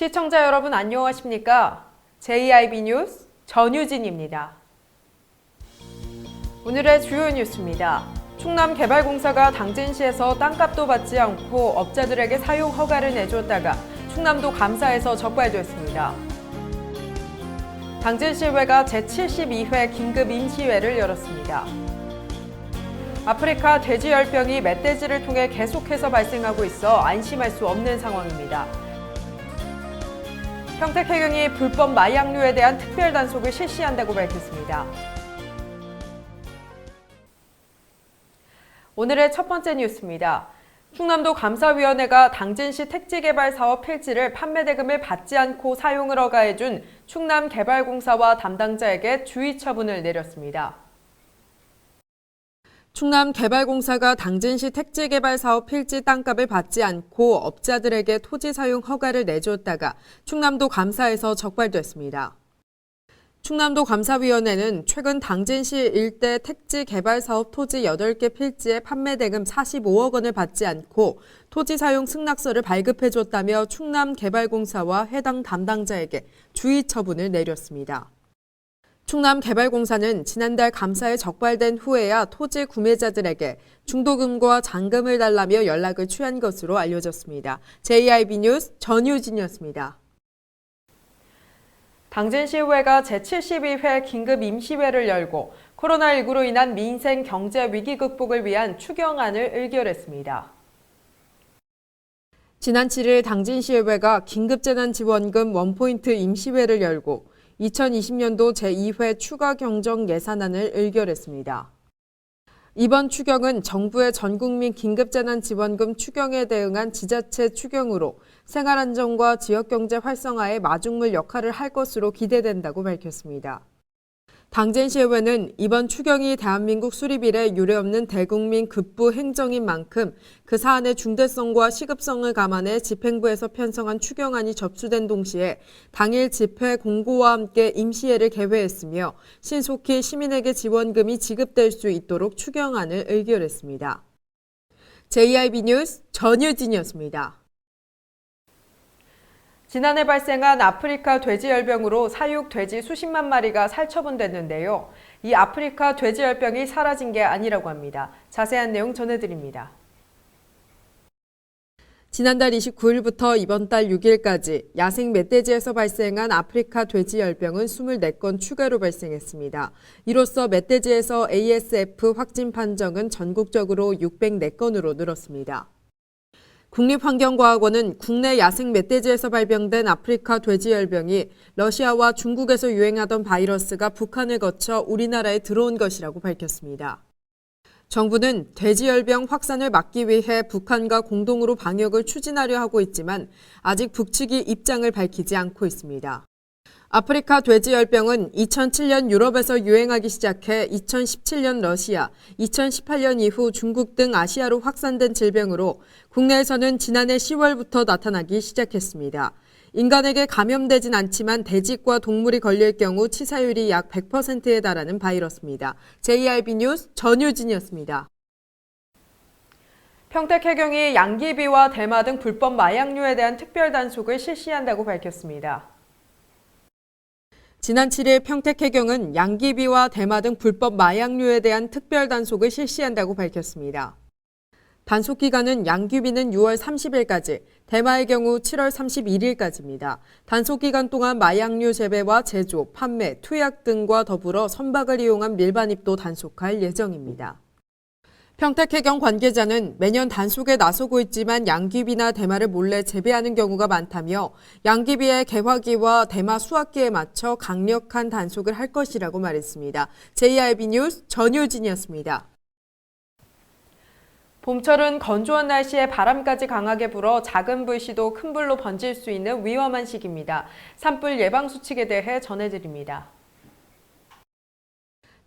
시청자 여러분 안녕하십니까? JIB 뉴스 전유진입니다. 오늘의 주요 뉴스입니다. 충남개발공사가 당진시에서 땅값도 받지 않고 업자들에게 사용 허가를 내줬다가 충남도 감사에서 적발됐습니다. 당진시의회가 제72회 긴급임시회를 열었습니다. 아프리카 돼지열병이 멧돼지를 통해 계속해서 발생하고 있어 안심할 수 없는 상황입니다. 평택해경이 불법 마약류에 대한 특별 단속을 실시한다고 밝혔습니다. 오늘의 첫 번째 뉴스입니다. 충남도 감사위원회가 당진시 택지개발사업 필지를 판매 대금을 받지 않고 사용을 허가해준 충남개발공사와 담당자에게 주의 처분을 내렸습니다. 충남개발공사가 당진시 택지개발사업 필지 땅값을 받지 않고 업자들에게 토지 사용 허가를 내줬다가 충남도 감사에서 적발됐습니다. 충남도 감사위원회는 최근 당진시 일대 택지개발사업 토지 8개 필지의 판매 대금 45억 원을 받지 않고 토지 사용 승낙서를 발급해줬다며 충남개발공사와 해당 담당자에게 주의 처분을 내렸습니다. 충남개발공사는 지난달 감사에 적발된 후에야 토지 구매자들에게 중도금과 잔금을 달라며 연락을 취한 것으로 알려졌습니다. JIB 뉴스 전유진이었습니다. 당진시의회가 제72회 긴급임시회를 열고 코로나19로 인한 민생 경제 위기 극복을 위한 추경안을 의결했습니다. 지난 7일 당진시의회가 긴급재난지원금 원포인트 임시회를 열고 2020년도 제2회 추가 경정 예산안을 의결했습니다. 이번 추경은 정부의 전국민 긴급재난지원금 추경에 대응한 지자체 추경으로 생활안정과 지역경제 활성화에 마중물 역할을 할 것으로 기대된다고 밝혔습니다. 당진시의회는 이번 추경이 대한민국 수립 이래 유례없는 대국민 급부 행정인 만큼 그 사안의 중대성과 시급성을 감안해 집행부에서 편성한 추경안이 접수된 동시에 당일 집회 공고와 함께 임시회를 개회했으며 신속히 시민에게 지원금이 지급될 수 있도록 추경안을 의결했습니다. JIB 뉴스 전유진이었습니다. 지난해 발생한 아프리카 돼지열병으로 사육 돼지 수십만 마리가 살처분됐는데요. 이 아프리카 돼지열병이 사라진 게 아니라고 합니다. 자세한 내용 전해드립니다. 지난달 29일부터 이번 달 6일까지 야생 멧돼지에서 발생한 아프리카 돼지열병은 24건 추가로 발생했습니다. 이로써 멧돼지에서 ASF 확진 판정은 전국적으로 604건으로 늘었습니다. 국립환경과학원은 국내 야생 멧돼지에서 발병된 아프리카 돼지열병이 러시아와 중국에서 유행하던 바이러스가 북한을 거쳐 우리나라에 들어온 것이라고 밝혔습니다. 정부는 돼지열병 확산을 막기 위해 북한과 공동으로 방역을 추진하려 하고 있지만 아직 북측이 입장을 밝히지 않고 있습니다. 아프리카 돼지열병은 2007년 유럽에서 유행하기 시작해 2017년 러시아, 2018년 이후 중국 등 아시아로 확산된 질병으로 국내에서는 지난해 10월부터 나타나기 시작했습니다. 인간에게 감염되진 않지만 돼지과 동물이 걸릴 경우 치사율이 약 100%에 달하는 바이러스입니다. JIB 뉴스 전유진이었습니다. 평택해경이 양귀비와 대마 등 불법 마약류에 대한 특별 단속을 실시한다고 밝혔습니다. 지난 7일 평택해경은 양귀비와 대마 등 불법 마약류에 대한 특별 단속을 실시한다고 밝혔습니다. 단속 기간은 양귀비는 6월 30일까지, 대마의 경우 7월 31일까지입니다. 단속 기간 동안 마약류 재배와 제조, 판매, 투약 등과 더불어 선박을 이용한 밀반입도 단속할 예정입니다. 평택해경 관계자는 매년 단속에 나서고 있지만 양귀비나 대마를 몰래 재배하는 경우가 많다며 양귀비의 개화기와 대마 수확기에 맞춰 강력한 단속을 할 것이라고 말했습니다. JIB 뉴스 전유진이었습니다. 봄철은 건조한 날씨에 바람까지 강하게 불어 작은 불씨도 큰 불로 번질 수 있는 위험한 시기입니다. 산불 예방 수칙에 대해 전해드립니다.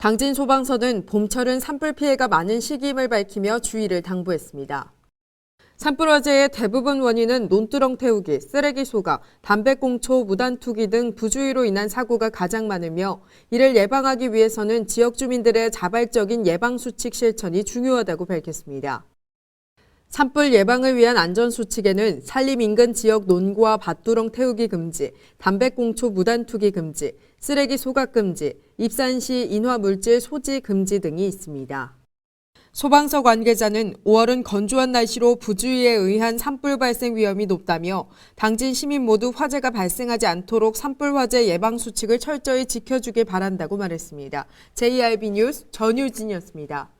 당진 소방서는 봄철은 산불 피해가 많은 시기임을 밝히며 주의를 당부했습니다. 산불 화재의 대부분 원인은 논두렁 태우기, 쓰레기 소각, 담배꽁초, 무단 투기 등 부주의로 인한 사고가 가장 많으며 이를 예방하기 위해서는 지역 주민들의 자발적인 예방 수칙 실천이 중요하다고 밝혔습니다. 산불 예방을 위한 안전수칙에는 산림 인근 지역 논과 밭두렁 태우기 금지, 담배꽁초 무단 투기 금지, 쓰레기 소각 금지, 입산 시 인화물질 소지 금지 등이 있습니다. 소방서 관계자는 5월은 건조한 날씨로 부주의에 의한 산불 발생 위험이 높다며 당진 시민 모두 화재가 발생하지 않도록 산불 화재 예방 수칙을 철저히 지켜주길 바란다고 말했습니다. JRB 뉴스 전유진이었습니다.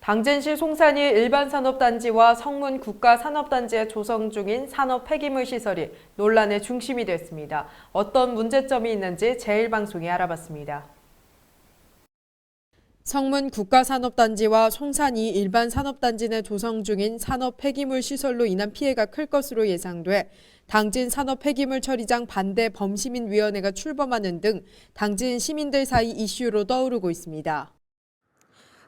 당진시 송산이 일반산업단지와 성문 국가산업단지에 조성 중인 산업 폐기물 시설이 논란의 중심이 됐습니다. 어떤 문제점이 있는지 제1방송이 알아봤습니다. 성문 국가산업단지와 송산이 일반산업단지 내 조성 중인 산업 폐기물 시설로 인한 피해가 클 것으로 예상돼 당진 산업폐기물 처리장 반대 범시민위원회가 출범하는 등 당진 시민들 사이 이슈로 떠오르고 있습니다.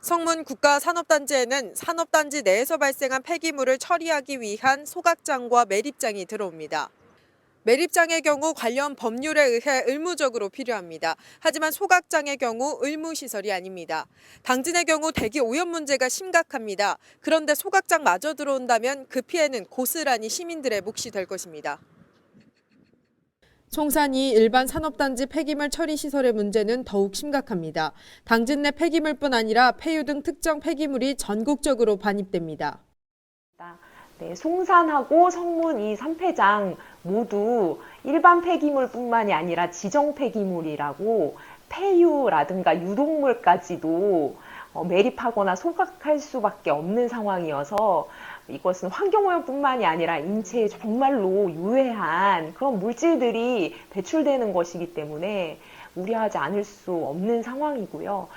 성문 국가산업단지에는 산업단지 내에서 발생한 폐기물을 처리하기 위한 소각장과 매립장이 들어옵니다. 매립장의 경우 관련 법률에 의해 의무적으로 필요합니다. 하지만 소각장의 경우 의무시설이 아닙니다. 당진의 경우 대기 오염 문제가 심각합니다. 그런데 소각장마저 들어온다면 그 피해는 고스란히 시민들의 몫이 될 것입니다. 송산이 일반 산업단지 폐기물 처리 시설의 문제는 더욱 심각합니다. 당진 내 폐기물뿐 아니라 폐유 등 특정 폐기물이 전국적으로 반입됩니다. 네, 송산하고 성문 이 3폐장 모두 일반 폐기물뿐만이 아니라 지정 폐기물이라고 폐유라든가 유독물까지도 매립하거나 소각할 수밖에 없는 상황이어서 이것은 환경오염뿐만이 아니라 인체에 정말로 유해한 그런 물질들이 배출되는 것이기 때문에 우려하지 않을 수 없는 상황이고요.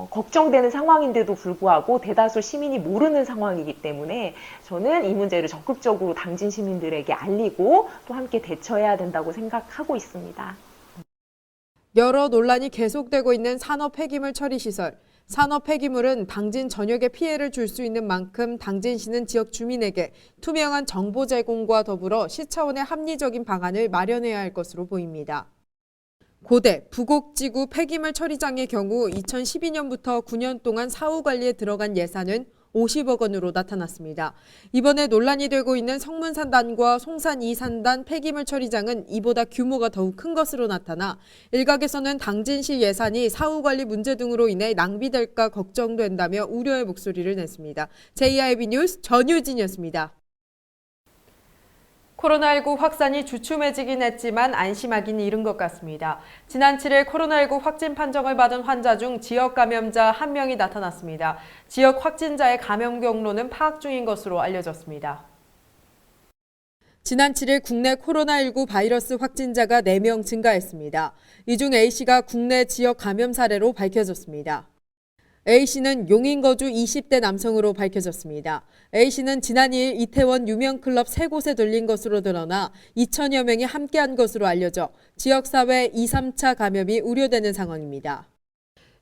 걱정되는 상황인데도 불구하고 대다수 시민이 모르는 상황이기 때문에 저는 이 문제를 적극적으로 당진 시민들에게 알리고 또 함께 대처해야 된다고 생각하고 있습니다. 여러 논란이 계속되고 있는 산업 폐기물 처리 시설. 산업 폐기물은 당진 전역에 피해를 줄 수 있는 만큼 당진시는 지역 주민에게 투명한 정보 제공과 더불어 시 차원의 합리적인 방안을 마련해야 할 것으로 보입니다. 고대, 부곡지구 폐기물 처리장의 경우 2012년부터 9년 동안 사후 관리에 들어간 예산은 50억 원으로 나타났습니다. 이번에 논란이 되고 있는 성문산단과 송산 2산단 폐기물 처리장은 이보다 규모가 더욱 큰 것으로 나타나 일각에서는 당진시 예산이 사후 관리 문제 등으로 인해 낭비될까 걱정된다며 우려의 목소리를 냈습니다. JRB 뉴스 전유진이었습니다. 코로나19 확산이 주춤해지긴 했지만 안심하긴 이른 것 같습니다. 지난 7일 코로나19 확진 판정을 받은 환자 중 지역 감염자 1명이 나타났습니다. 지역 확진자의 감염 경로는 파악 중인 것으로 알려졌습니다. 지난 7일 국내 코로나19 바이러스 확진자가 4명 증가했습니다. 이 중 A씨가 국내 지역 감염 사례로 밝혀졌습니다. A씨는 용인 거주 20대 남성으로 밝혀졌습니다. A씨는 지난 2일 이태원 유명 클럽 3곳에 들린 것으로 드러나 2천여 명이 함께한 것으로 알려져 지역사회 2, 3차 감염이 우려되는 상황입니다.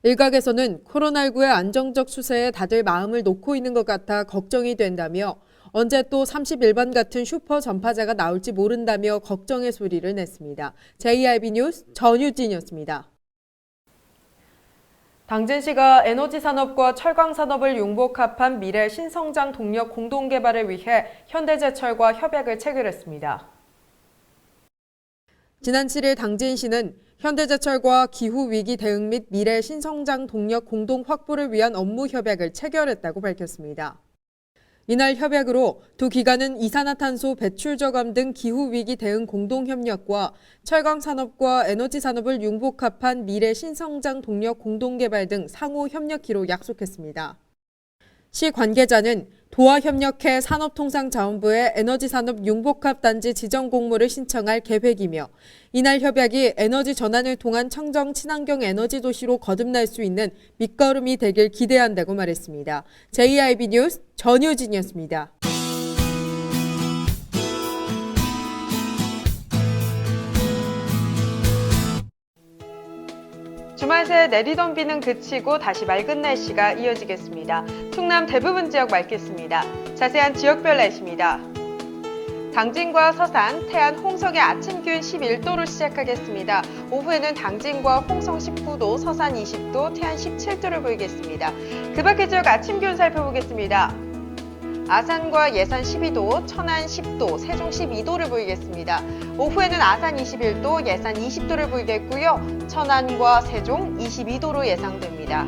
일각에서는 코로나19의 안정적 추세에 다들 마음을 놓고 있는 것 같아 걱정이 된다며 언제 또 31번 같은 슈퍼 전파자가 나올지 모른다며 걱정의 소리를 냈습니다. JRB 뉴스 전유진이었습니다. 당진시가 에너지산업과 철강산업을 융복합한 미래 신성장 동력 공동개발을 위해 현대제철과 협약을 체결했습니다. 지난 7일 당진시는 현대제철과 기후위기 대응 및 미래 신성장 동력 공동 확보를 위한 업무 협약을 체결했다고 밝혔습니다. 이날 협약으로 두 기관은 이산화탄소 배출 저감 등 기후위기 대응 공동협력과 철강산업과 에너지산업을 융복합한 미래 신성장 동력 공동개발 등 상호 협력키로 약속했습니다. 시 관계자는 도와 협력해 산업통상자원부에 에너지산업 융복합단지 지정 공모를 신청할 계획이며 이날 협약이 에너지 전환을 통한 청정 친환경 에너지 도시로 거듭날 수 있는 밑거름이 되길 기대한다고 말했습니다. JRB 뉴스 전유진이었습니다. 주말 새 내리던 비는 그치고 다시 맑은 날씨가 이어지겠습니다. 충남 대부분 지역 맑겠습니다. 자세한 지역별 날씨입니다. 당진과 서산, 태안, 홍성의 아침 기온 11도로 시작하겠습니다. 오후에는 당진과 홍성 19도, 서산 20도, 태안 17도를 보이겠습니다. 그 밖의 지역 아침 기온 살펴보겠습니다. 아산과 예산 12도, 천안 10도, 세종 12도를 보이겠습니다. 오후에는 아산 21도, 예산 20도를 보이겠고요. 천안과 세종 22도로 예상됩니다.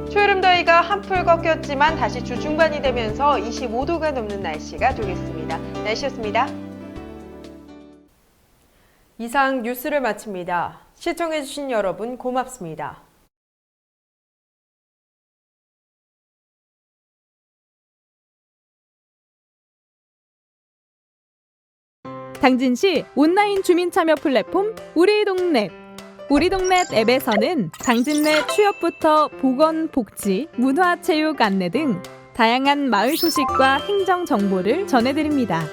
초여름 더위가 한풀 꺾였지만 다시 주 중반이 되면서 25도가 넘는 날씨가 되겠습니다. 날씨였습니다. 이상 뉴스를 마칩니다. 시청해주신 여러분 고맙습니다. 당진시 온라인 주민참여 플랫폼 우리동네. 우리동네 앱에서는 당진 내 취업부터 보건, 복지, 문화, 체육 안내 등 다양한 마을 소식과 행정 정보를 전해드립니다.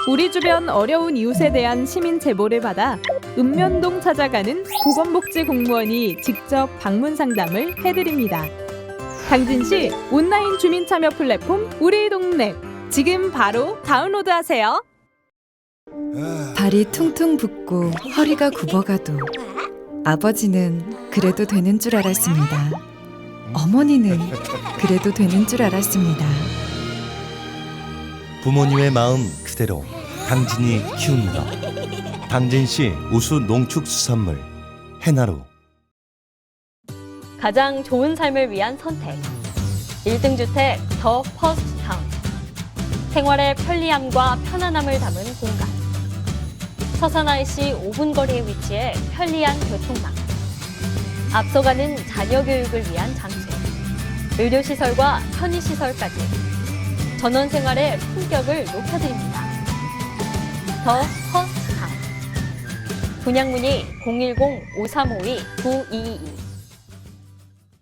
우리 주변 어려운 이웃에 대한 시민 제보를 받아 읍면동 찾아가는 보건복지 공무원이 직접 방문 상담을 해드립니다. 당진시 온라인 주민참여 플랫폼 우리동네. 지금 바로 다운로드하세요. 발이 퉁퉁 붓고 허리가 굽어가도 아버지는 그래도 되는 줄 알았습니다. 어머니는 그래도 되는 줄 알았습니다. 부모님의 마음 그대로 당진이 키웁니다. 당진시 우수 농축수산물 해나루. 가장 좋은 삶을 위한 선택. 1등 주택 더 퍼스트 타운. 생활의 편리함과 편안함을 담은 공간. 서산 IC 5분 거리에 위치해 편리한 교통망. 앞서가는 자녀 교육을 위한 장치. 의료시설과 편의시설까지. 전원 생활의 품격을 높여드립니다. 더 퍼스트 타운. 분양 문의 010-5352-9222.